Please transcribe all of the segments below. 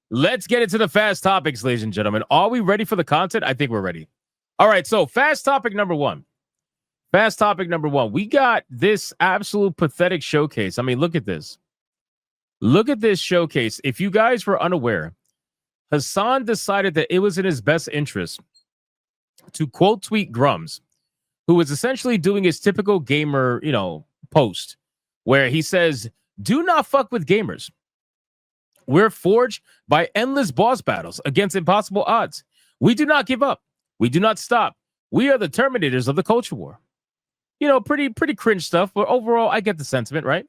Let's get into the fast topics, ladies and gentlemen. Are we ready for the content? I think we're ready. All right, so fast topic number one. Fast topic number one. We got this absolute pathetic showcase. I mean, look at this. Look at this showcase. If you guys were unaware, Hassan decided that it was in his best interest to quote tweet Grums, who was essentially doing his typical gamer, post where he says, "Do not fuck with gamers. We're forged by endless boss battles against impossible odds. We do not give up. We do not stop. We are the terminators of the culture war." Pretty cringe stuff, but overall, I get the sentiment, right?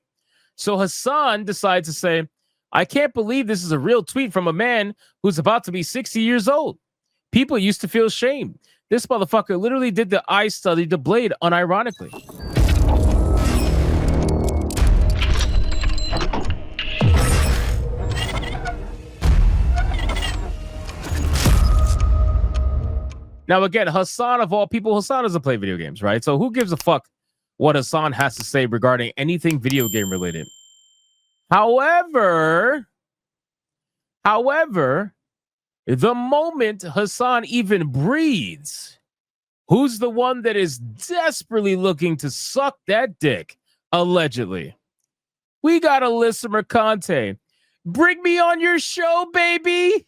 So Hassan decides to say, "I can't believe this is a real tweet from a man who's about to be 60 years old. People used to feel shame. This motherfucker literally did the I studied the blade unironically." Now, again, Hassan, of all people, Hassan doesn't play video games, right? So who gives a fuck what Hassan has to say regarding anything video game related? However, the moment Hassan even breathes, who's the one that is desperately looking to suck that dick, allegedly? We got Alyssa Mercante. Bring me on your show, baby.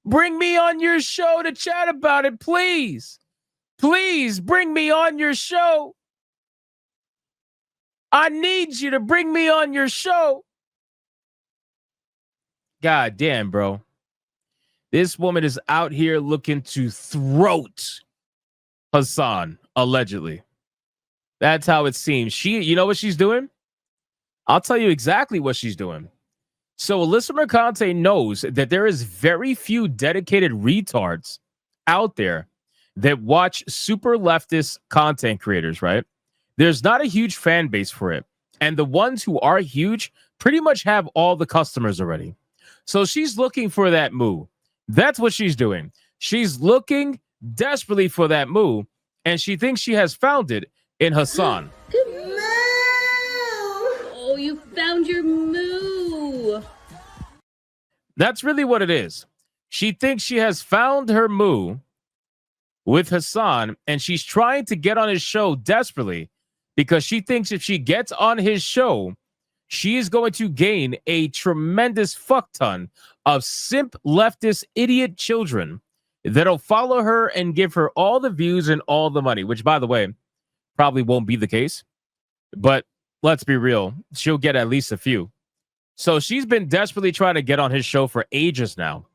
Bring me on your show to chat about it, please. Please bring me on your show. I need you to bring me on your show. God damn, bro. This woman is out here looking to throat Hassan, allegedly. That's how it seems. You know what she's doing? I'll tell you exactly what she's doing. So Alyssa Mercante knows that there is very few dedicated retards out there that watch super leftist content creators, right? There's not a huge fan base for it. And the ones who are huge pretty much have all the customers already. So she's looking for that move. That's what she's doing. She's looking desperately for that move, and she thinks she has found it in Hassan. Good move! Oh, you found your move. That's really what it is. She thinks she has found her move with Hassan, and she's trying to get on his show desperately because she thinks if she gets on his show, she is going to gain a tremendous fuck ton of simp leftist idiot children that'll follow her and give her all the views and all the money, which, by the way, probably won't be the case. But let's be real. She'll get at least a few. So she's been desperately trying to get on his show for ages now.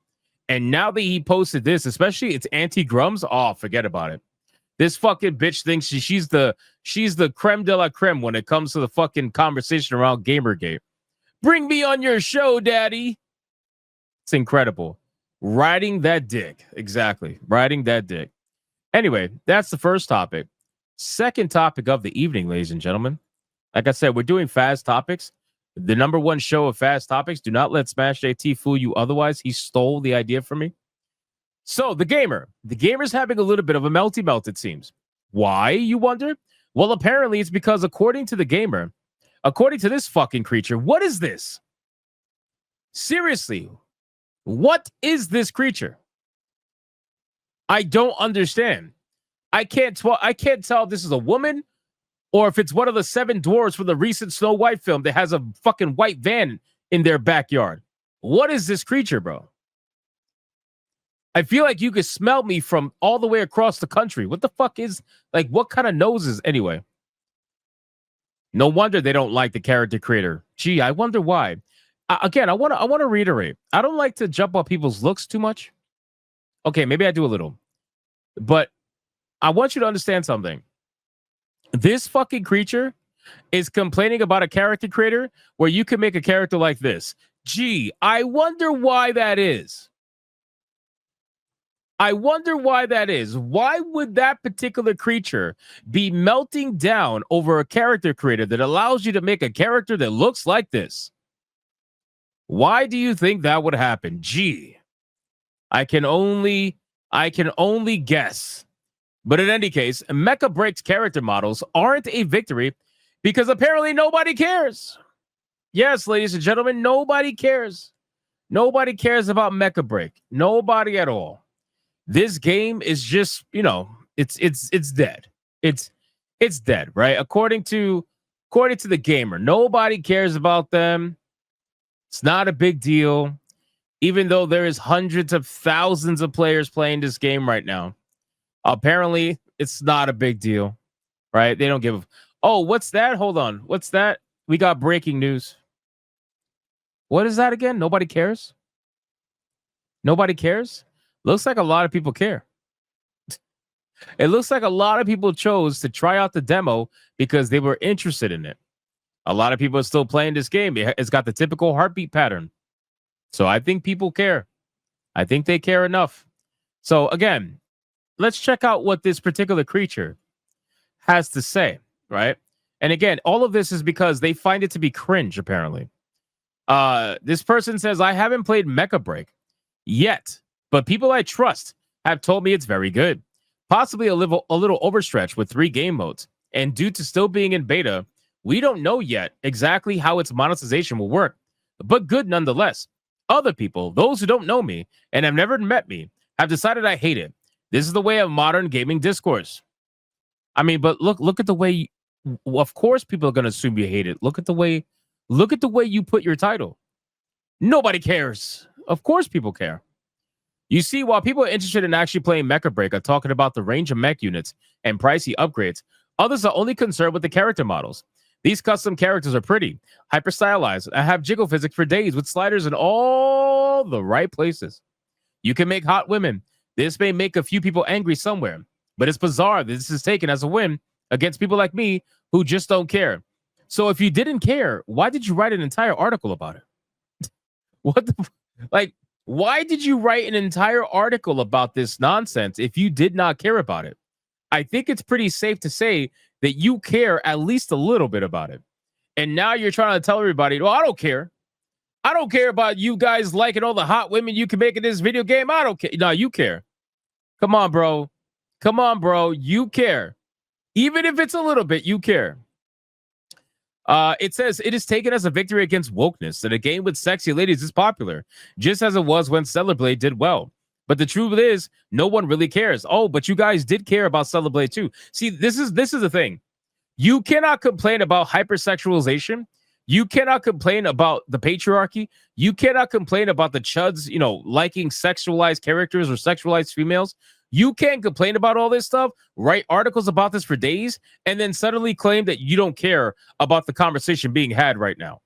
And now that he posted this, especially it's anti-Grums, oh, forget about it. This fucking bitch thinks she's the creme de la creme when it comes to the fucking conversation around Gamergate. Bring me on your show, daddy. It's incredible. Riding that dick. Exactly. Riding that dick. Anyway, that's the first topic. Second topic of the evening, ladies and gentlemen. Like I said, we're doing fast topics. The number one show of fast topics. Do not let Smash JT fool you otherwise. He stole the idea from me. So the gamer's having a little bit of a melty melt, it seems. Why, you wonder? Well, apparently it's because according to the gamer, according to this fucking creature, what is this? Seriously, what is this creature? I don't understand. I can't tell if this is a woman or if it's one of the 7 dwarves from the recent Snow White film that has a fucking white van in their backyard. What is this creature, bro? I feel like you could smell me from all the way across the country. What the fuck is, like, what kind of noses anyway? No wonder they don't like the character creator. Gee, I wonder why. Again, I want to reiterate. I don't like to jump on people's looks too much. Okay, maybe I do a little. But I want you to understand something. This fucking creature is complaining about a character creator where you can make a character like this. Gee, I wonder why that is. I wonder why that is. Why would that particular creature be melting down over a character creator that allows you to make a character that looks like this? Why do you think that would happen? Gee, I can only guess. But in any case, Mecha Break's character models aren't a victory because apparently nobody cares. Yes, ladies and gentlemen, nobody cares. Nobody cares about Mecha Break. Nobody at all. This game is just, it's dead. It's dead, right? According to the gamer, nobody cares about them. It's not a big deal, even though there is hundreds of thousands of players playing this game right now. Apparently, it's not a big deal, right? They don't give. Oh, what's that? Hold on. What's that? We got breaking news. What is that again? Nobody cares? Nobody cares? Looks like a lot of people care. It looks like a lot of people chose to try out the demo because they were interested in it. A lot of people are still playing this game. It's got the typical heartbeat pattern. So I think people care. I think they care enough. So again, let's check out what this particular creature has to say, right? And again, all of this is because they find it to be cringe, apparently. This person says, I haven't played Mecha Break yet, but people I trust have told me it's very good. Possibly a little overstretched with 3 game modes. And due to still being in beta, we don't know yet exactly how its monetization will work, but good nonetheless. Other people, those who don't know me and have never met me, have decided I hate it. This is the way of modern gaming discourse. I mean, but look at the way. Of course, people are going to assume you hate it. Look at the way you put your title. Nobody cares. Of course, people care. You see, while people are interested in actually playing Mecha Break are talking about the range of mech units and pricey upgrades, others are only concerned with the character models. These custom characters are pretty, hyper stylized, and have jiggle physics for days with sliders in all the right places. You can make hot women. This may make a few people angry somewhere, but it's bizarre that this is taken as a win against people like me who just don't care. So if you didn't care, why did you write an entire article about it? What the like? Why did you write an entire article about this nonsense if you did not care about it? I think it's pretty safe to say that you care at least a little bit about it. And now you're trying to tell everybody, well, I don't care. I don't care about you guys liking all the hot women you can make in this video game. I don't care. No, you care. Come on, bro. Come on, bro. You care. Even if it's a little bit, you care. It says it is taken as a victory against wokeness that a game with sexy ladies is popular, just as it was when Stellar Blade did well. But the truth is, no one really cares. Oh, but you guys did care about Stellar Blade too. See, this is the thing. You cannot complain about hypersexualization. You cannot complain about the patriarchy. You cannot complain about the chuds, liking sexualized characters or sexualized females. You can't complain about all this stuff, write articles about this for days, and then suddenly claim that you don't care about the conversation being had right now.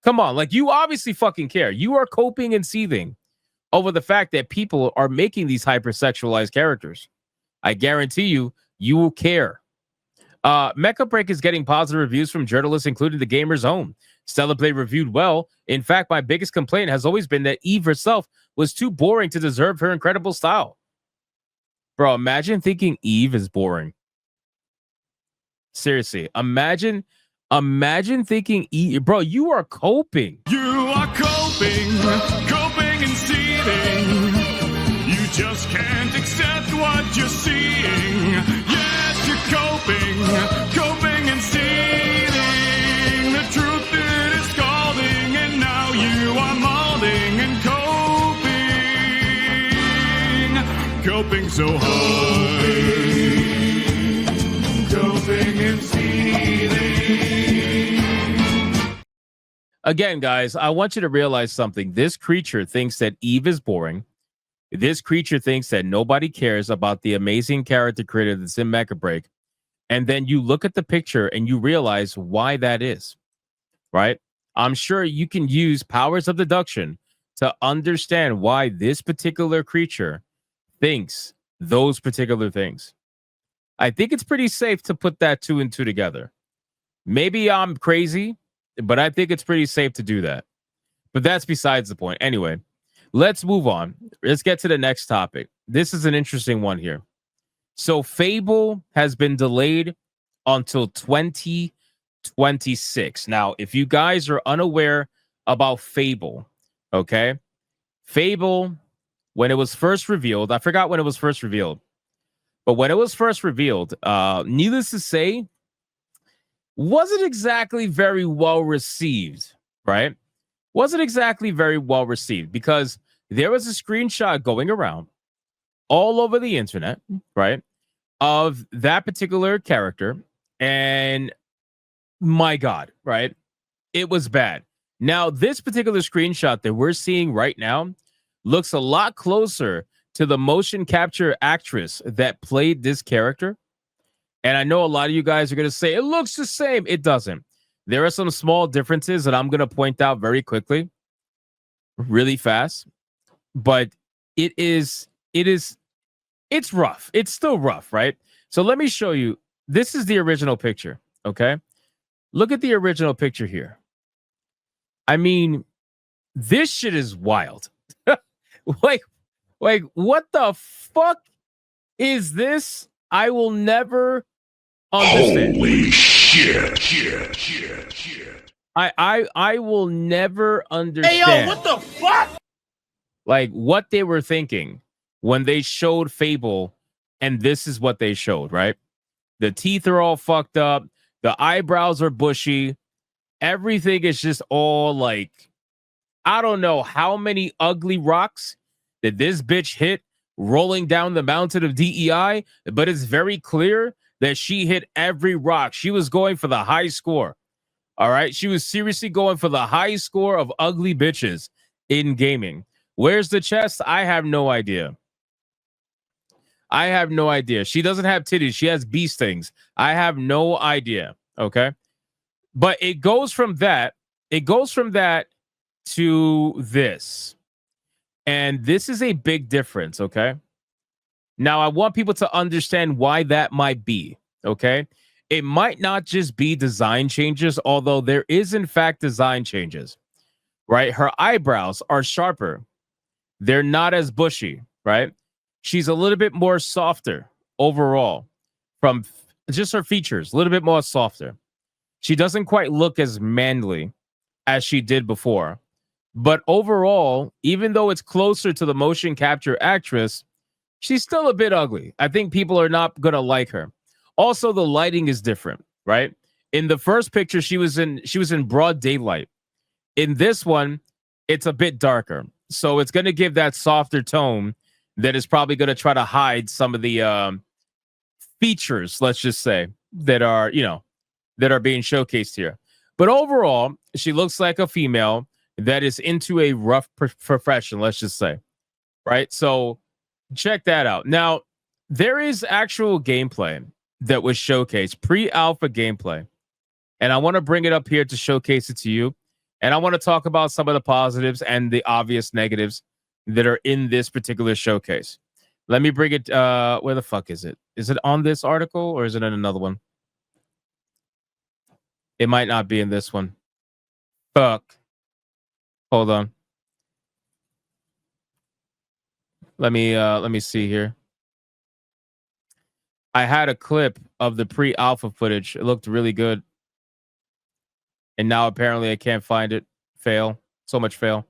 Come on, you obviously fucking care. You are coping and seething over the fact that people are making these hypersexualized characters. I guarantee you will care. Mecha Break is getting positive reviews from journalists, including the Gamer's Own. Stellar Blade reviewed well. In fact, my biggest complaint has always been that Eve herself was too boring to deserve her incredible style. Bro, imagine thinking Eve is boring. Seriously, imagine thinking Eve. Bro, you are coping. You are coping and seething. You just can't accept what you're seeing. Yes, you're coping and seething. The truth it is scalding, and now you are molding and coping so hard. Coping and seething. Again, guys, I want you to realize something. This creature thinks that Eve is boring. This creature thinks that nobody cares about the amazing character creator that's in Mecha Break. And then you look at the picture and you realize why that is, right? I'm sure you can use powers of deduction to understand why this particular creature thinks those particular things. I think it's pretty safe to put that 2 and 2 together. Maybe I'm crazy, but I think it's pretty safe to do that. But that's besides the point. Anyway, let's move on. Let's get to the next topic. This is an interesting one here. So Fable has been delayed until 2026. Now, if you guys are unaware about Fable, okay? Fable, when it was first revealed, I forgot when it was first revealed, but when it was first revealed, needless to say, wasn't exactly very well received, right? wasn't exactly very well received because there was a screenshot going around all over the internet, right, of that particular character. And my God, right? It was bad. Now, this particular screenshot that we're seeing right now looks a lot closer to the motion capture actress that played this character. And I know a lot of you guys are going to say it looks the same. It doesn't. There are some small differences that I'm going to point out very quickly, really fast. But it's rough. It's still rough, right? So let me show you. This is the original picture. Okay. Look at the original picture here. I mean, this shit is wild. like, like, what the fuck is this? I will never understand. Holy shit. I will never understand. Hey, yo, what the fuck? Like what they were thinking when they showed Fable, and this is what they showed, right? The teeth are all fucked up, the eyebrows are bushy, everything is just all like, I don't know how many ugly rocks that this bitch hit rolling down the mountain of DEI, but it's very clear that she hit every rock. She was going for the high score. All right. She was seriously going for the high score of ugly bitches in gaming. Where's the chest? I have no idea. I have no idea. She doesn't have titties. She has bee stings. I have no idea. Okay. But it goes from that. It goes from that to this. And this is a big difference. Okay. Now, I want people to understand why that might be. Okay. It might not just be design changes, although there is, in fact, design changes. Right. Her eyebrows are sharper. They're not as bushy, right? She's a little bit more softer overall from just her features, a little bit more softer. She doesn't quite look as manly as she did before. But overall, even though it's closer to the motion capture actress, she's still a bit ugly. I think people are not going to like her. Also, the lighting is different, right? In the first picture, she was in broad daylight. In this one, it's a bit darker. So it's going to give that softer tone that is probably going to try to hide some of the features, let's just say, that are, that are being showcased here. But overall, she looks like a female that is into a rough profession, let's just say. Right? So check that out. Now, there is actual gameplay that was showcased, pre-alpha gameplay. And I want to bring it up here to showcase it to you. And I want to talk about some of the positives and the obvious negatives that are in this particular showcase. Let me bring it. Where the fuck is it? Is it on this article or is it in another one? It might not be in this one. Fuck. Hold on. Let me see here. I had a clip of the pre-alpha footage. It looked really good. And now apparently I can't find it. Fail. So much fail.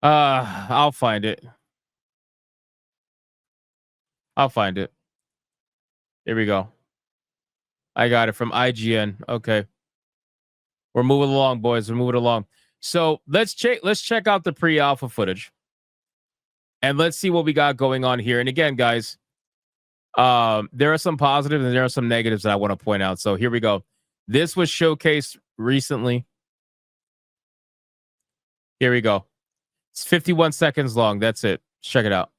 I'll find it. I'll find it. Here we go. I got it from IGN. Okay. We're moving along, boys. We're moving along. So let's check out the pre-alpha footage. And let's see what we got going on here. And again, guys, there are some positives and there are some negatives that I want to point out. So here we go. This was showcased recently. Here we go. It's 51 seconds long. That's it. Check it out.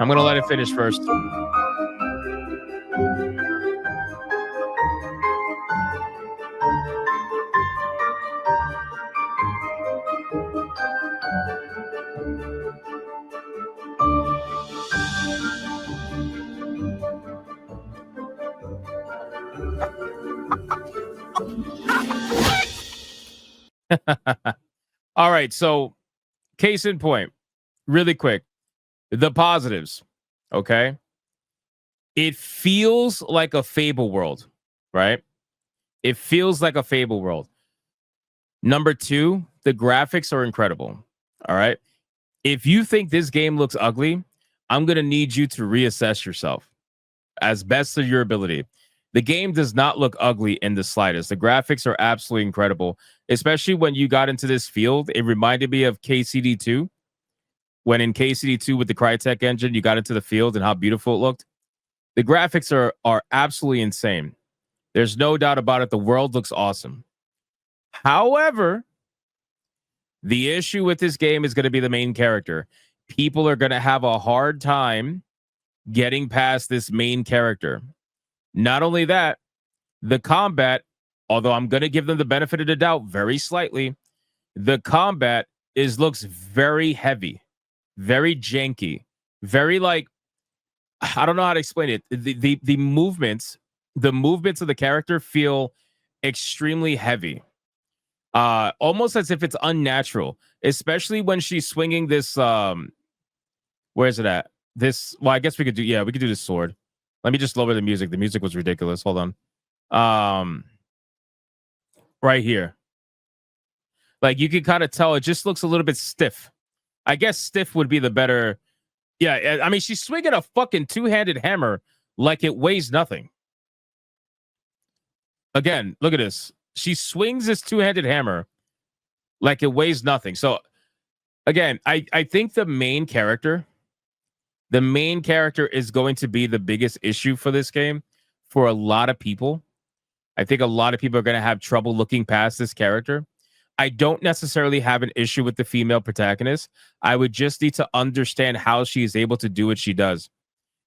I'm going to let it finish first. All right. So, case in point, really quick, the positives. Okay. It feels like a Fable world, right? It feels like a Fable world. Number two, the graphics are incredible. All right. If you think this game looks ugly, I'm going to need you to reassess yourself as best of your ability. The game does not look ugly in the slightest. The graphics are absolutely incredible, especially when you got into this field. It reminded me of KCD2. When in KCD2 with the Crytek engine, you got into the field and how beautiful it looked. The graphics are absolutely insane. There's no doubt about it. The world looks awesome. However, the issue with this game is going to be the main character. People are going to have a hard time getting past this main character. Not only that, the combat, although I'm going to give them the benefit of the doubt very slightly, the combat looks very heavy, very janky, very like, I don't know how to explain it. The movements of the character feel extremely heavy. Almost as if it's unnatural, especially when she's swinging this where is it at? This, well, I guess we could do this sword. Let me just lower the music. The music was ridiculous. Hold on. Right here. Like you can kind of tell it just looks a little bit stiff. I guess stiff would be the better. Yeah, I mean, she's swinging a fucking two-handed hammer like it weighs nothing. Again, look at this. She swings this two-handed hammer like it weighs nothing. So, again, I think the main character is going to be the biggest issue for this game for a lot of people. I think a lot of people are going to have trouble looking past this character. I don't necessarily have an issue with the female protagonist. I would just need to understand how she is able to do what she does.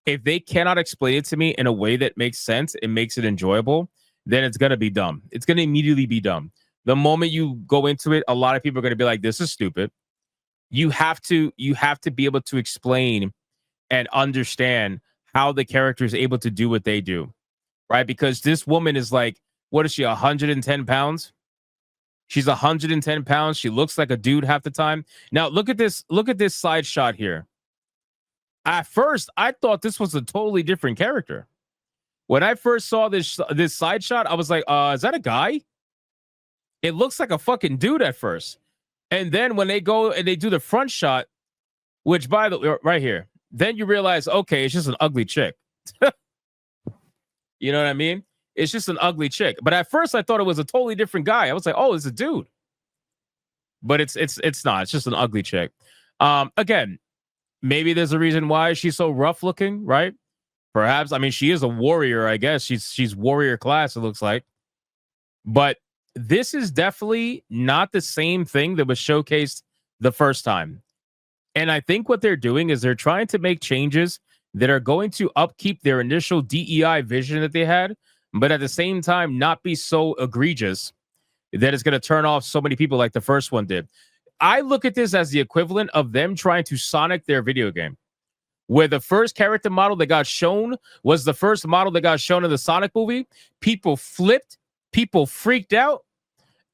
If they cannot explain it to me in a way that makes sense and makes it enjoyable, then it's going to be dumb. It's going to immediately be dumb. The moment you go into it, a lot of people are going to be like, this is stupid. You have to be able to explain and understand how the character is able to do what they do, right? Because this woman is like, what is she, 110 pounds? She's 110 pounds. She looks like a dude half the time. Now, look at this side shot here. At first, I thought this was a totally different character. When I first saw this side shot, I was like, is that a guy? It looks like a fucking dude at first. And then when they go and they do the front shot, which by the way, right here, then you realize, okay, it's just an ugly chick. You know what I mean? It's just an ugly chick. But at first I thought it was a totally different guy. I was like, oh, it's a dude. But it's not. It's just an ugly chick. Again, maybe there's a reason why she's so rough looking, right? Perhaps. I mean, she is a warrior, I guess. She's warrior class, it looks like. But this is definitely not the same thing that was showcased the first time. And I think what they're doing is they're trying to make changes that are going to upkeep their initial DEI vision that they had, but at the same time not be so egregious that it's going to turn off so many people like the first one did. I look at this as the equivalent of them trying to Sonic their video game, where the first character model that got shown was the first model that got shown in the Sonic movie. People flipped, people freaked out,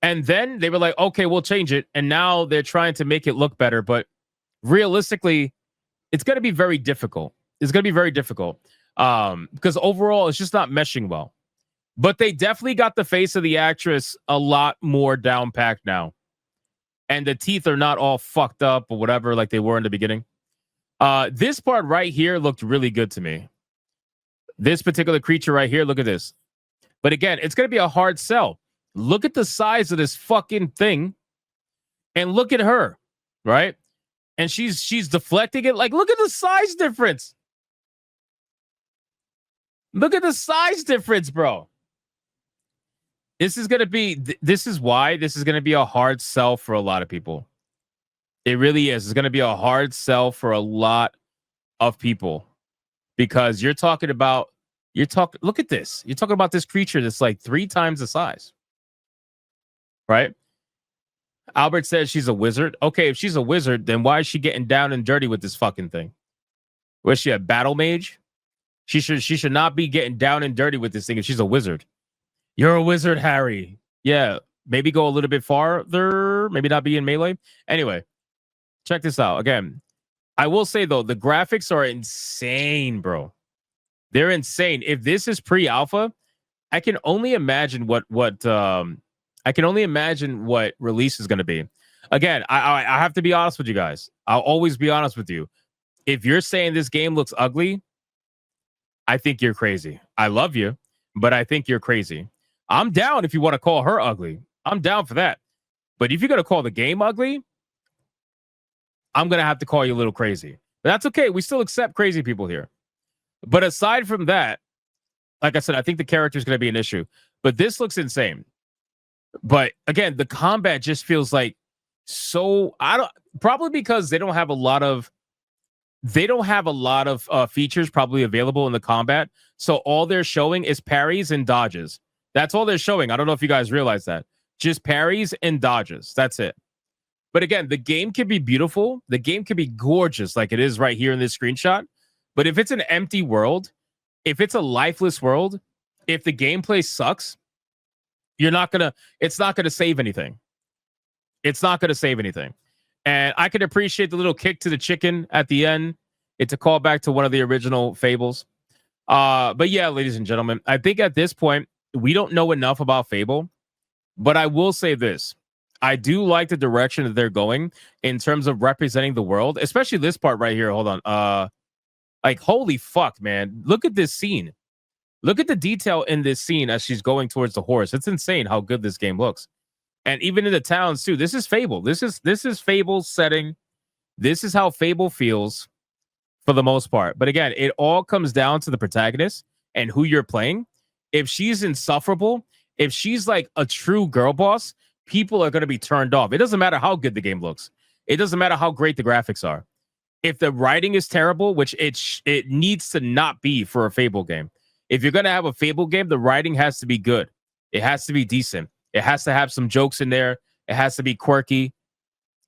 and then they were like, okay, we'll change it. And now they're trying to make it look better. But realistically, it's going to be very difficult. It's going to be very difficult because overall, it's just not meshing well. But they definitely got the face of the actress a lot more down packed now. And the teeth are not all fucked up or whatever like they were in the beginning. This part right here looked really good to me. This particular creature right here, look at this. But again, it's going to be a hard sell. Look at the size of this fucking thing. And look at her, right? And she's deflecting it. Like, look at the size difference. Look at the size difference, bro. This is going to be, this is why this is going to be a hard sell for a lot of people. It really is. It's going to be a hard sell for a lot of people because look at this. You're talking about this creature that's like 3 times the size, right? Albert says she's a wizard. Okay, if she's a wizard, then why is she getting down and dirty with this fucking thing? Was she a battle mage? She should not be getting down and dirty with this thing if she's a wizard. You're a wizard, Harry. Yeah, maybe go a little bit farther. Maybe not be in melee. Anyway, check this out. Again, I will say though, the graphics are insane, bro. They're insane. If this is pre-alpha, I can only imagine what I can only imagine what release is going to be. Again, I have to be honest with you guys. I'll always be honest with you. If you're saying this game looks ugly, I think you're crazy. I love you, but I think you're crazy. I'm down if you want to call her ugly. I'm down for that. But if you're going to call the game ugly, I'm going to have to call you a little crazy. But that's okay. We still accept crazy people here. But aside from that, like I said, I think the character is going to be an issue. But this looks insane. But again, the combat just feels like so probably because they don't have a lot of features probably available in the combat. So all they're showing is parries and dodges. That's all they're showing. I don't know if you guys realize that. Just parries and dodges. That's it. But again, the game can be beautiful. The game can be gorgeous like it is right here in this screenshot. But if it's an empty world, if it's a lifeless world, if the gameplay sucks, it's not going to save anything. It's not going to save anything. And I could appreciate the little kick to the chicken at the end. It's a callback to one of the original Fables. But yeah, ladies and gentlemen, I think at this point, we don't know enough about Fable. But I will say this. I do like the direction that they're going in terms of representing the world, especially this part right here. Hold on. Like, holy fuck, man. Look at this scene. Look at the detail in this scene as she's going towards the horse. It's insane how good this game looks. And even in the towns too. This is Fable. This is Fable's setting. This is how Fable feels for the most part. But again, it all comes down to the protagonist and who you're playing. If she's insufferable, if she's like a true girl boss, people are going to be turned off. It doesn't matter how good the game looks. It doesn't matter how great the graphics are. If the writing is terrible, which it needs to not be for a Fable game. If you're going to have a Fable game, the writing has to be good. It has to be decent. It has to have some jokes in there. It has to be quirky.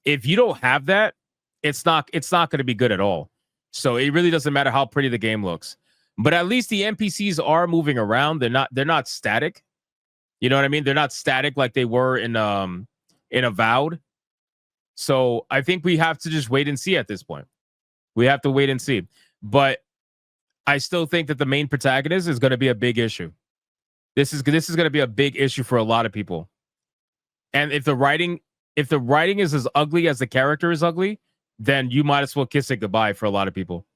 If you don't have that, it's not going to be good at all. So it really doesn't matter how pretty the game looks. But at least the NPCs are moving around. They're not static. You know what I mean? They're not static like they were in Avowed. So I think we have to just wait and see at this point. We have to wait and see. But I still think that the main protagonist is going to be a big issue. This is going to be a big issue for a lot of people. And if the writing is as ugly as the character is ugly, then you might as well kiss it goodbye for a lot of people.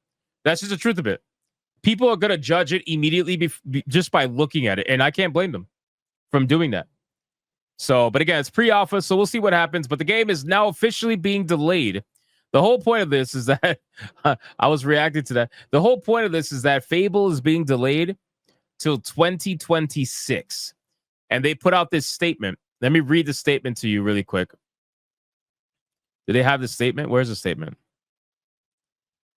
That's just the truth of it. People are going to judge it immediately just by looking at it. And I can't blame them from doing that. So, but again, it's pre-alpha, so we'll see what happens. But the game is now officially being delayed. The whole point of this is that I was reacting to that. The whole point of this is that Fable is being delayed till 2026. And they put out this statement. Let me read the statement to you really quick. Do they have the statement? Where's the statement?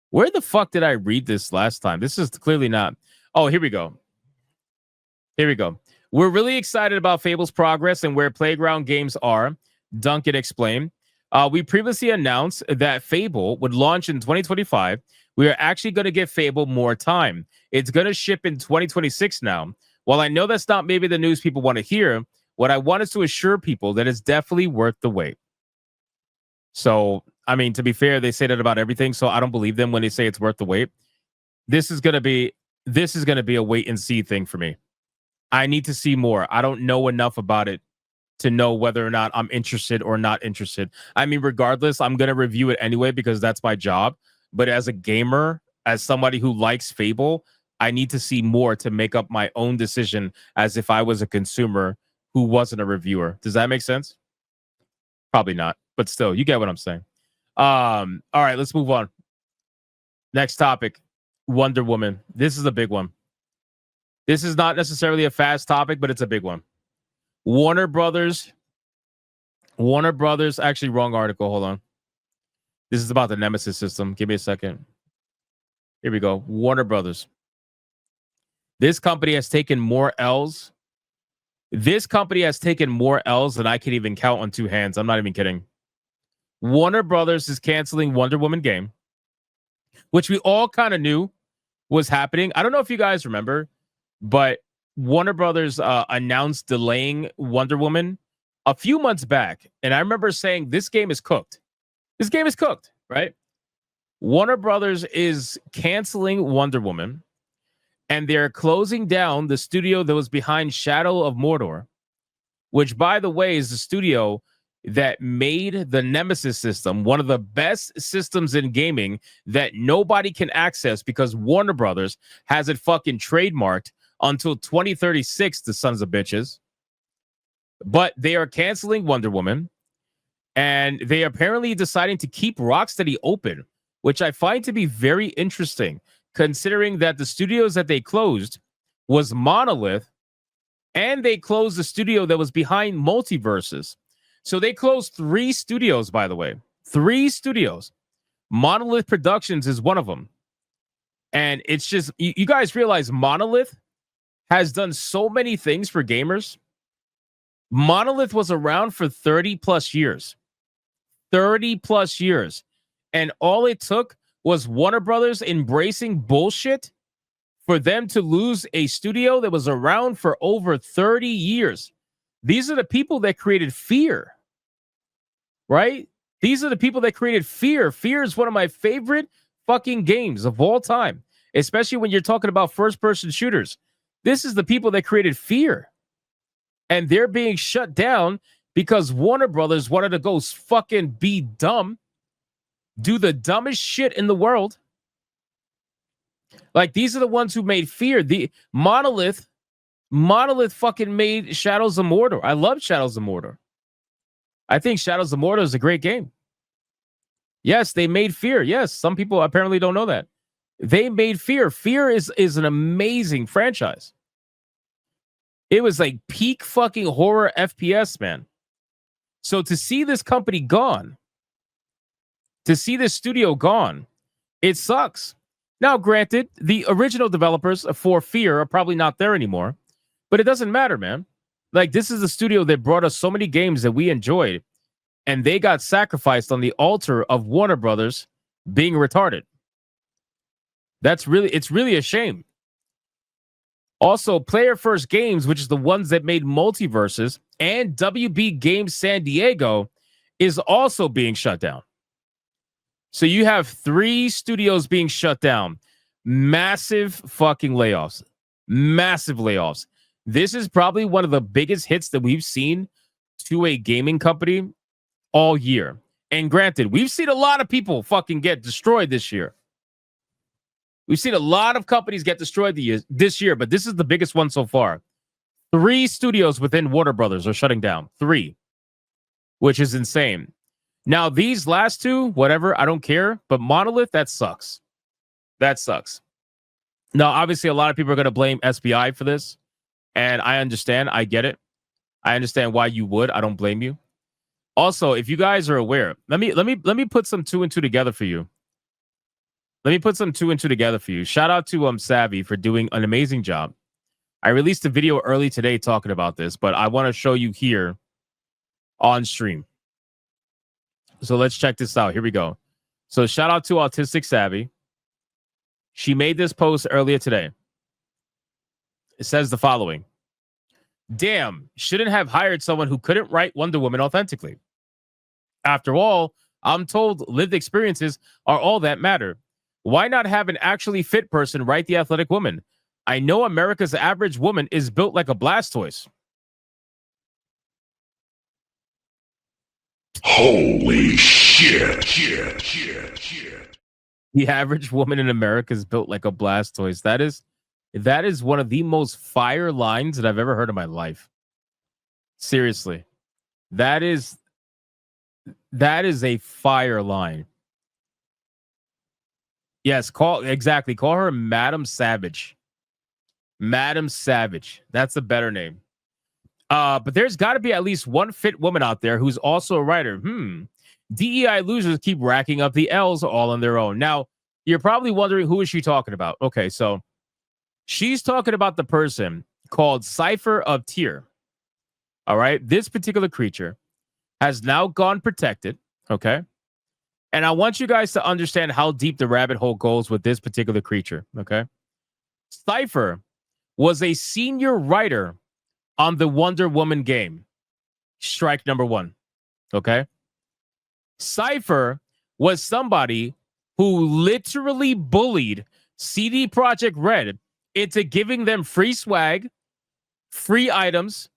Where the fuck did I read this last time? This is clearly not. Oh, here we go. Here we go. We're really excited about Fable's progress and where Playground games are, Duncan explained. We previously announced that Fable would launch in 2025. We are actually going to give Fable more time. It's going to ship in 2026 now. While I know that's not maybe the news people want to hear, what I want is to assure people that it's definitely worth the wait. So, I mean, to be fair, they say that about everything, so I don't believe them when they say it's worth the wait. This is going to be a wait and see thing for me. I need to see more. I don't know enough about it to know whether or not I'm interested or not interested. I mean, regardless, I'm going to review it anyway because that's my job. But as a gamer, as somebody who likes Fable, I need to see more to make up my own decision as if I was a consumer who wasn't a reviewer. Does that make sense? Probably not, but still, you get what I'm saying. All right, let's move on. Next topic, Wonder Woman. This is a big one. This is not necessarily a fast topic, but it's a big one. Warner Brothers, actually wrong article. Hold on. This is about the Nemesis system. Give me a second. Here we go. Warner Brothers. This company has taken more L's. This company has taken more L's than I can even count on two hands. I'm not even kidding. Warner Brothers is canceling Wonder Woman game, which we all kind of knew was happening. I don't know if you guys remember, but Warner Brothers announced delaying Wonder Woman a few months back. And I remember saying, this game is cooked. This game is cooked, right? Warner Brothers is canceling Wonder Woman, and they're closing down the studio that was behind Shadow of Mordor, which, by the way, is the studio that made the Nemesis system, one of the best systems in gaming that nobody can access because Warner Brothers has it fucking trademarked until 2036, the sons of bitches. But they are canceling Wonder Woman, and they are apparently deciding to keep Rocksteady open, which I find to be very interesting, considering that the studios that they closed was Monolith, and they closed the studio that was behind Multiverses. So they closed 3 studios, by the way. 3 studios. Monolith Productions is one of them. And it's just, you guys realize Monolith has done so many things for gamers. Monolith was around for 30 plus years. 30 plus years. And all it took was Warner Brothers embracing bullshit for them to lose a studio that was around for over 30 years. These are the people that created Fear, right? These are the people that created Fear. Fear is one of my favorite fucking games of all time, especially when you're talking about first-person shooters. This is the people that created Fear. And they're being shut down because Warner Brothers wanted to go fucking be dumb, do the dumbest shit in the world. Like, these are the ones who made Fear. The Monolith fucking made Shadows of Mordor. I love Shadows of Mordor. I think Shadows of Mordor is a great game. Yes, they made Fear. Yes, some people apparently don't know that. They made Fear. Fear is an amazing franchise. It was like peak fucking horror FPS, man. So to see this company gone, to see this studio gone, it sucks. Now, granted, the original developers for Fear are probably not there anymore, but it doesn't matter, man. Like, this is the studio that brought us so many games that we enjoyed, and they got sacrificed on the altar of Warner Brothers being retarded. It's really a shame. Also, Player First Games, which is the ones that made Multiverses, and WB Games San Diego is also being shut down. So you have 3 studios being shut down. Massive fucking layoffs. Massive layoffs. This is probably one of the biggest hits that we've seen to a gaming company all year. And granted, we've seen a lot of people fucking get destroyed this year. We've seen a lot of companies get destroyed this year, but this is the biggest one so far. 3 studios within Warner Brothers are shutting down. 3. Which is insane. Now, these last 2, whatever, I don't care. But Monolith, that sucks. That sucks. Now, obviously, a lot of people are going to blame SBI for this. And I understand. I get it. I understand why you would. I don't blame you. Also, if you guys are aware, let me put some 2 and 2 together for you. Let me put some 2 and 2 together for you. Shout out to Savvy for doing an amazing job. I released a video early today talking about this, but I want to show you here on stream. So let's check this out. Here we go. So shout out to Autistic Savvy. She made this post earlier today. It says the following. Damn, shouldn't have hired someone who couldn't write Wonder Woman authentically. After all, I'm told lived experiences are all that matter. Why not have an actually fit person write the athletic woman? I know America's average woman is built like a Blastoise. Holy shit. The average woman in America is built like a Blastoise. That is one of the most fire lines that I've ever heard in my life. Seriously. That is a fire line. Yes, call her Madam Savage. Madam Savage. That's a better name. But there's got to be at least one fit woman out there who's also a writer. DEI losers keep racking up the L's all on their own. Now, you're probably wondering, who is she talking about? Okay, so she's talking about the person called Cypher of Tyr. All right, this particular creature has now gone protected. Okay, and I want you guys to understand how deep the rabbit hole goes with this particular creature. Okay, Cypher was a senior writer on the Wonder Woman game. Strike number 1. Okay. Cypher was somebody who literally bullied CD Projekt Red into giving them free swag, free items,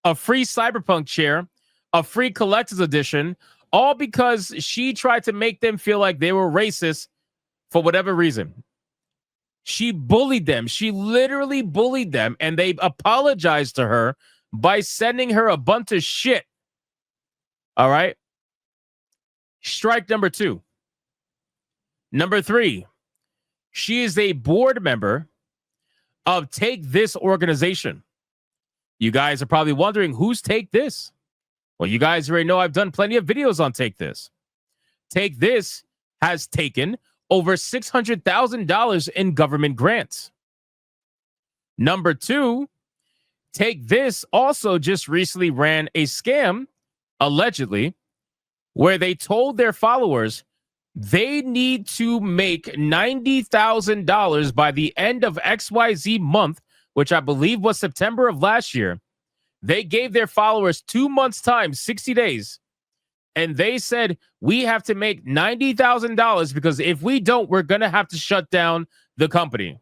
a free Cyberpunk chair, a free collector's edition, all because she tried to make them feel like they were racist for whatever reason. She bullied them. She literally bullied them, and they apologized to her by sending her a bunch of shit. All right? Strike number 2. Number 3, she is a board member of Take This organization. You guys are probably wondering, who's Take This? Well, you guys already know I've done plenty of videos on Take This. Take This has taken over $600,000 in government grants. Number 2, Take This also just recently ran a scam, allegedly, where they told their followers they need to make $90,000 by the end of XYZ month, which I believe was September of last year. They gave their followers 2 months' time, 60 days. And they said, we have to make $90,000 because if we don't, we're going to have to shut down the company.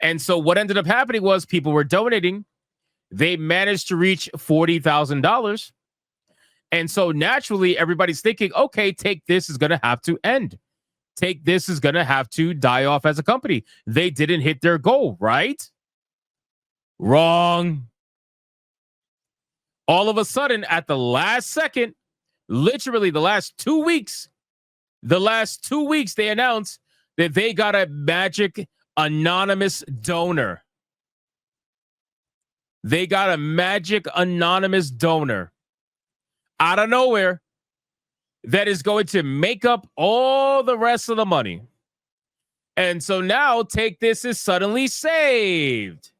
And so what ended up happening was people were donating. They managed to reach $40,000. And so naturally, everybody's thinking, okay, Take This is going to have to end. Take This is going to have to die off as a company. They didn't hit their goal, right? Wrong. All of a sudden, at the last second, literally the last 2 weeks, they announced that they got a magic anonymous donor. They got a magic anonymous donor out of nowhere that is going to make up all the rest of the money. And so now Take This is suddenly saved.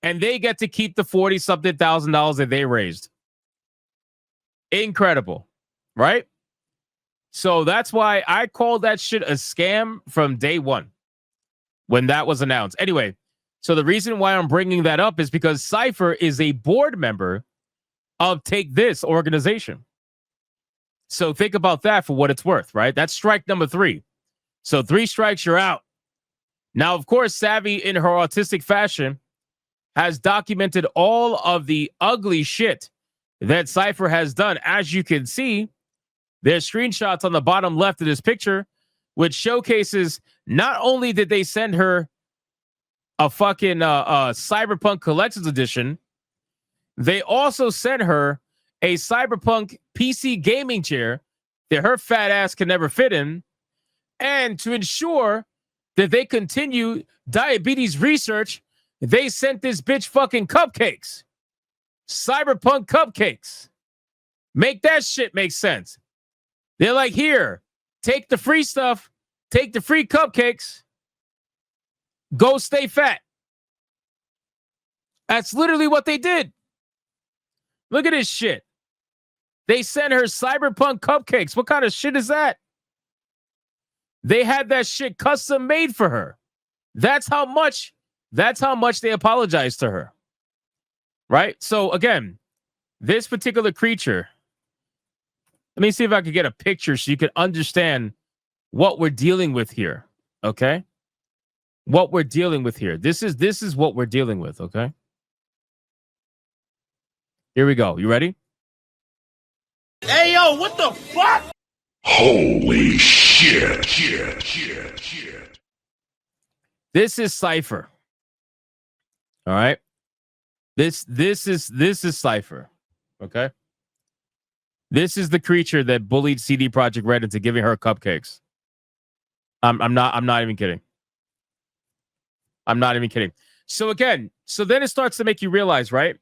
And they get to keep the $40-something thousand that they raised. Incredible, right? So that's why I called that shit a scam from day one when that was announced. Anyway, so the reason why I'm bringing that up is because Cypher is a board member of Take This organization. So think about that for what it's worth, right? That's strike number 3. So 3 strikes, you're out. Now, of course, Savvy, in her autistic fashion, has documented all of the ugly shit that Cypher has done. As you can see, there's screenshots on the bottom left of this picture, which showcases not only did they send her a fucking Cyberpunk Collector's Edition, they also sent her a Cyberpunk PC gaming chair that her fat ass can never fit in. And to ensure that they continue diabetes research, they sent this bitch fucking cupcakes. Cyberpunk cupcakes. Make that shit make sense. They're like, here, take the free stuff, take the free cupcakes, go stay fat. That's literally what they did. Look at this shit. They sent her Cyberpunk cupcakes. What kind of shit is that? They had that shit custom made for her. That's how much they apologized to her. Right? So again, this particular creature, let me see if I can get a picture so you can understand what we're dealing with here. Okay? What we're dealing with here. This is what we're dealing with, okay? Here we go. You ready? Hey, yo, what the fuck? Holy shit. This is Cypher. All right? This is Cypher. Okay? This is the creature that bullied CD Projekt Red into giving her cupcakes. I'm not even kidding. I'm not even kidding. So again, then it starts to make you realize, right?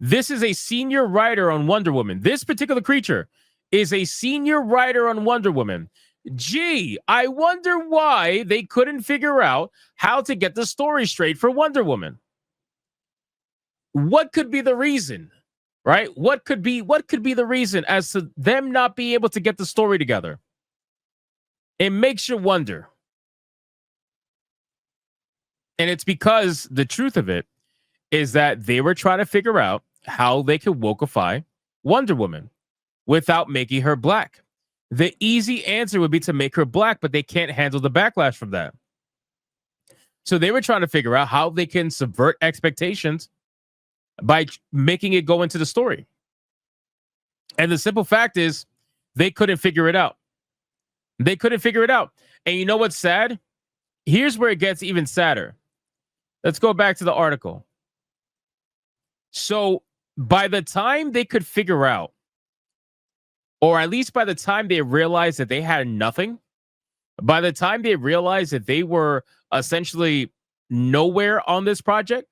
This is a senior writer on Wonder Woman. This particular creature is a senior writer on Wonder Woman. Gee, I wonder why they couldn't figure out how to get the story straight for Wonder Woman. What could be the reason, right? What could be the reason as to them not being able to get the story together? It makes you wonder. And it's because the truth of it is that they were trying to figure out how they could wokeify Wonder Woman without making her black. The easy answer would be to make her black, but they can't handle the backlash from that. So they were trying to figure out how they can subvert expectations by making it go into the story. And the simple fact is, they couldn't figure it out. They couldn't figure it out. And you know what's sad? Here's where it gets even sadder. Let's go back to the article. So by the time they could figure out, or at least by the time they realized that they had nothing, by the time they realized that they were essentially nowhere on this project,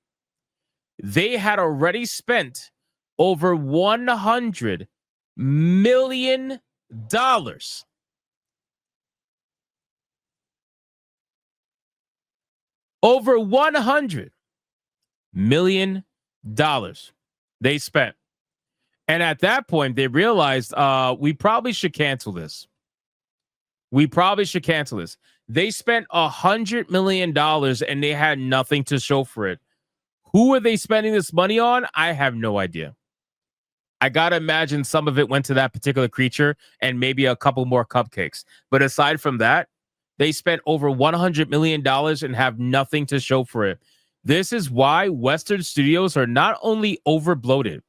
they had already spent over $100 million. Over $100 million they spent. And at that point, they realized we probably should cancel this. We probably should cancel this. They spent $100 million and they had nothing to show for it. Who are they spending this money on? I have no idea. I got to imagine some of it went to that particular creature and maybe a couple more cupcakes. But aside from that, they spent over $100 million and have nothing to show for it. This is why Western studios are not only overbloated,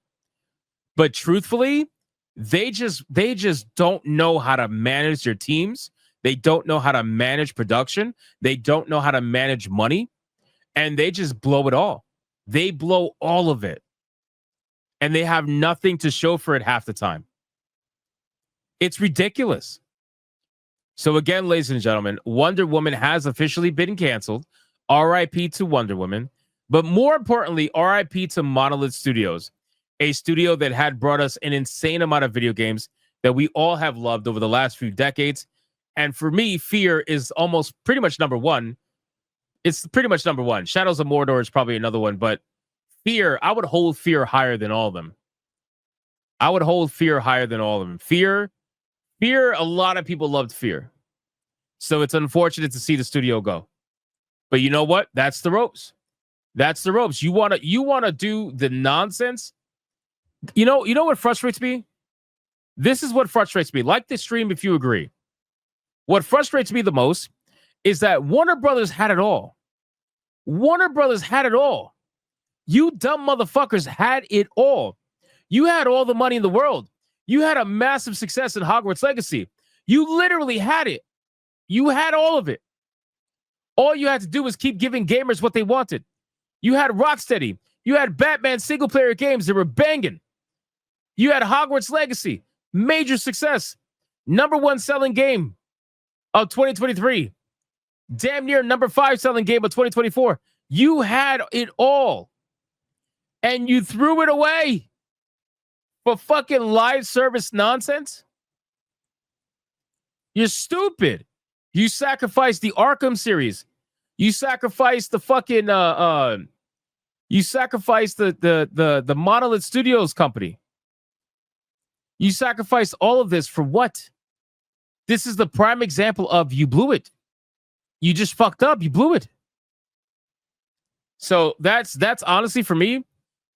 but truthfully, they just don't know how to manage their teams. They don't know how to manage production. They don't know how to manage money. And they just blow it all. They blow all of it. And they have nothing to show for it half the time. It's ridiculous. So again, ladies and gentlemen, Wonder Woman has officially been canceled. RIP to Wonder Woman. But more importantly, RIP to Monolith Studios, a studio that had brought us an insane amount of video games that we all have loved over the last few decades. And for me, Fear is almost pretty much number one. It's pretty much number one. Shadows of Mordor is probably another one, but Fear, I would hold Fear higher than all of them. I would hold Fear higher than all of them. Fear, a lot of people loved Fear. So it's unfortunate to see the studio go. But you know what? That's the ropes. That's the ropes. You want to do the nonsense? You know what frustrates me? This is what frustrates me. Like this stream if you agree. What frustrates me the most is that Warner Brothers had it all. Warner Brothers had it all. You dumb motherfuckers had it all. You had all the money in the world. You had a massive success in Hogwarts Legacy. You literally had it. You had all of it. All you had to do was keep giving gamers what they wanted. You had Rocksteady. You had Batman single-player games that were banging. You had Hogwarts Legacy. Major success. Number 1 selling game of 2023. Damn near number 5 selling game of 2024. You had it all. And you threw it away for fucking live service nonsense? You're stupid. You sacrificed the Arkham series. You sacrificed the fucking you sacrificed the Monolith Studios company. You sacrificed all of this for what? This is the prime example of you blew it. You just fucked up. You blew it. So that's honestly for me,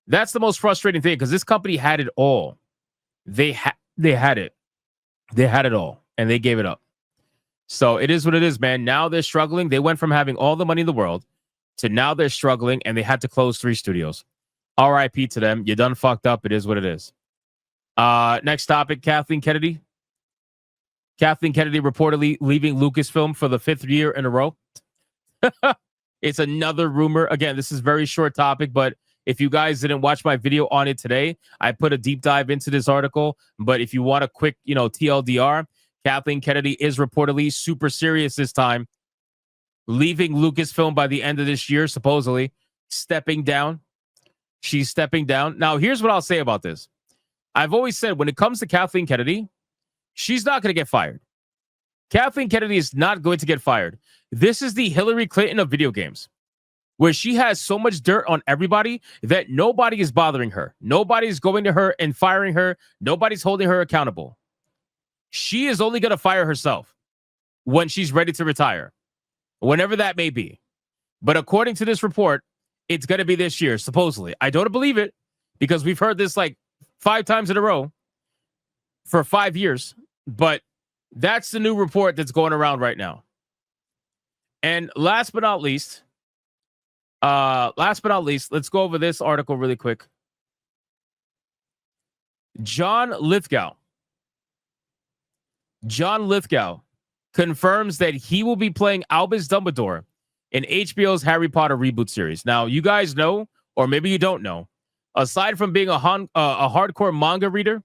that's the most frustrating thing because this company had it all. They had it. They had it all and they gave it up. So it is what it is, man. Now they're struggling. They went from having all the money in the world to now they're struggling and they had to close 3 studios. RIP to them. You done fucked up. It is what it is. Next topic, Kathleen Kennedy. Kathleen Kennedy reportedly leaving Lucasfilm for the 5th year in a row. It's another rumor. Again, this is very short topic, but if you guys didn't watch my video on it today, I put a deep dive into this article. But if you want a quick, TLDR, Kathleen Kennedy is reportedly super serious this time, leaving Lucasfilm by the end of this year, supposedly stepping down. She's stepping down. Now, here's what I'll say about this. I've always said when it comes to Kathleen Kennedy, she's not going to get fired. Kathleen Kennedy is not going to get fired. This is the Hillary Clinton of video games, where she has so much dirt on everybody that nobody is bothering her. Nobody's going to her and firing her. Nobody's holding her accountable. She is only going to fire herself when she's ready to retire, whenever that may be. But according to this report, it's going to be this year, supposedly. I don't believe it because we've heard this like 5 times in a row for 5 years. But That's the new report that's going around right now. And last but not least, let's go over this article really quick. John Lithgow confirms that he will be playing Albus Dumbledore in HBO's Harry Potter reboot series. Now, you guys know, or maybe you don't know, aside from being a hardcore manga reader,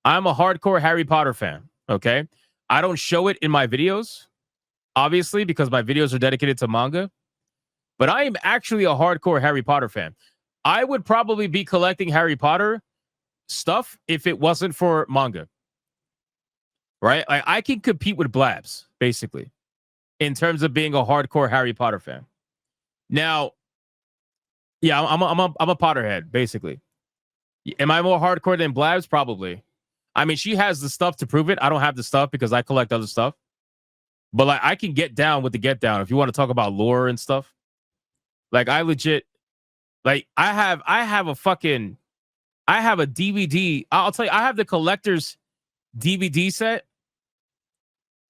I'm a hardcore Harry Potter fan, okay? I don't show it in my videos, obviously, because my videos are dedicated to manga, but I am actually a hardcore Harry Potter fan. I would probably be collecting Harry Potter stuff if it wasn't for manga, right? Like, I can compete with Blabs, basically, in terms of being a hardcore Harry Potter fan. Now, yeah, I'm a Potterhead, basically. Am I more hardcore than Blabs? Probably. I mean, she has the stuff to prove it. I don't have the stuff because I collect other stuff. But like, I can get down with the get down if you want to talk about lore and stuff. Like, I legit, like, I have a DVD. I'll tell you, I have the collector's DVD set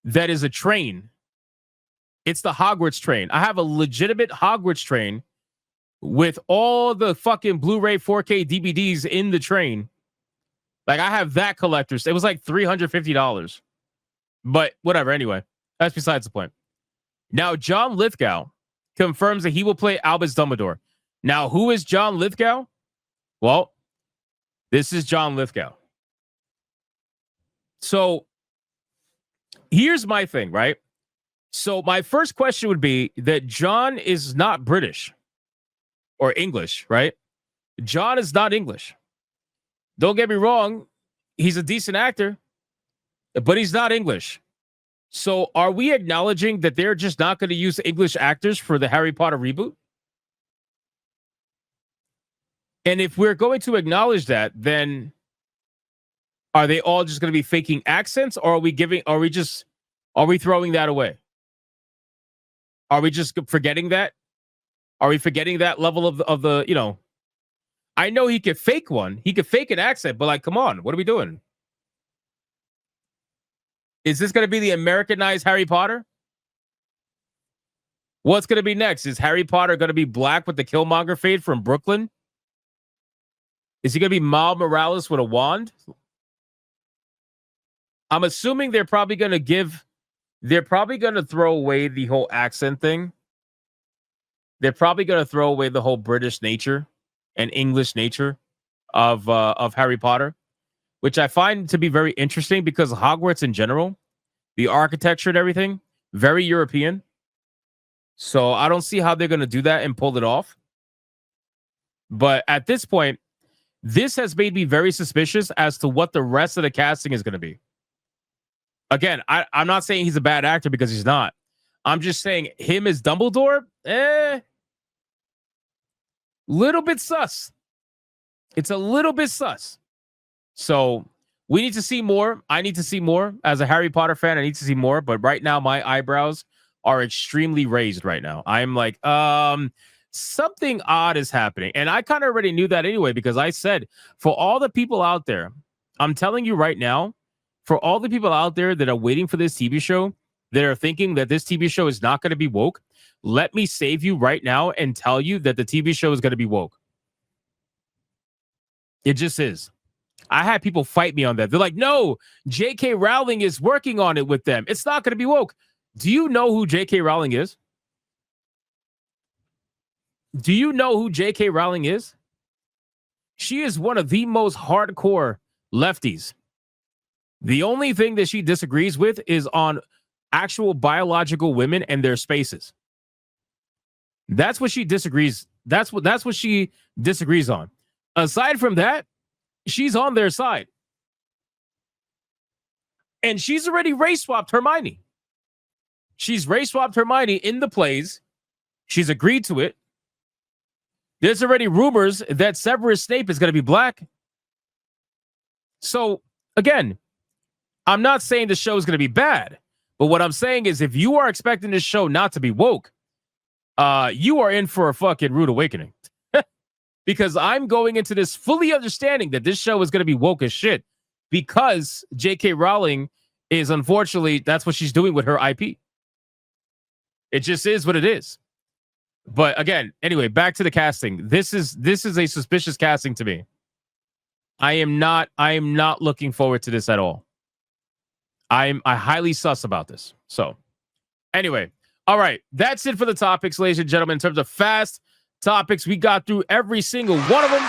that is a train. It's the Hogwarts train. I have a legitimate Hogwarts train with all the fucking Blu-ray 4K DVDs in the train. Like, I have that collector's. It was like $350. But whatever, anyway. That's besides the point. Now, John Lithgow confirms that he will play Albus Dumbledore. Now, who is John Lithgow? Well, this is John Lithgow. So, here's my thing, right? So, my first question would be that John is not British or English, right? John is not English. Don't get me wrong. He's a decent actor, but he's not English. So are we acknowledging that they're just not going to use English actors for the Harry Potter reboot? And if we're going to acknowledge that, then are they all just going to be faking accents, or are we throwing that away? Are we just forgetting that? Are we forgetting that level of the, you know, I know he could fake one. He could fake an accent, but like, come on, what are we doing? Is this going to be the Americanized Harry Potter? What's going to be next? Is Harry Potter going to be black with the Killmonger fade from Brooklyn? Is he going to be Miles Morales with a wand? I'm assuming they're probably going to throw away the whole accent thing. They're probably going to throw away the whole British nature and English nature of Harry Potter, which I find to be very interesting because Hogwarts in general, the architecture and everything, very European. So I don't see how they're going to do that and pull it off. But at this point, this has made me very suspicious as to what the rest of the casting is going to be. Again, I'm not saying he's a bad actor because he's not. I'm just saying him as Dumbledore, little bit sus. It's a little bit sus. So we need to see more. I need to see more. As a Harry Potter fan, I need to see more. But right now, my eyebrows are extremely raised right now. I'm like, something odd is happening. And I kind of already knew that anyway, because I said, for all the people out there, I'm telling you right now, for all the people out there that are waiting for this TV show, that are thinking that this TV show is not going to be woke, let me save you right now and tell you that the TV show is going to be woke. It just is. I had people fight me on that. They're like, no, J.K. Rowling is working on it with them. It's not going to be woke. Do you know who J.K. Rowling is? Do you know who J.K. Rowling is? She is one of the most hardcore lefties. The only thing that she disagrees with is on actual biological women and their spaces. That's what she disagrees. That's what she disagrees on. Aside from that, she's on their side. And she's already race swapped Hermione. She's race swapped Hermione in the plays. She's agreed to it. There's already rumors that Severus Snape is going to be black. So, again, I'm not saying the show is going to be bad. But what I'm saying is if you are expecting this show not to be woke, you are in for a fucking rude awakening. Because I'm going into this fully understanding that this show is going to be woke as shit because J.K. Rowling is unfortunately that's what she's doing with her IP. It just is what it is. But again, anyway, back to the casting. This is a suspicious casting to me. I am not looking forward to this at all. I highly sus about this. So anyway, all right, that's it for the topics, ladies and gentlemen. In terms of fast topics, we got through every single one of them.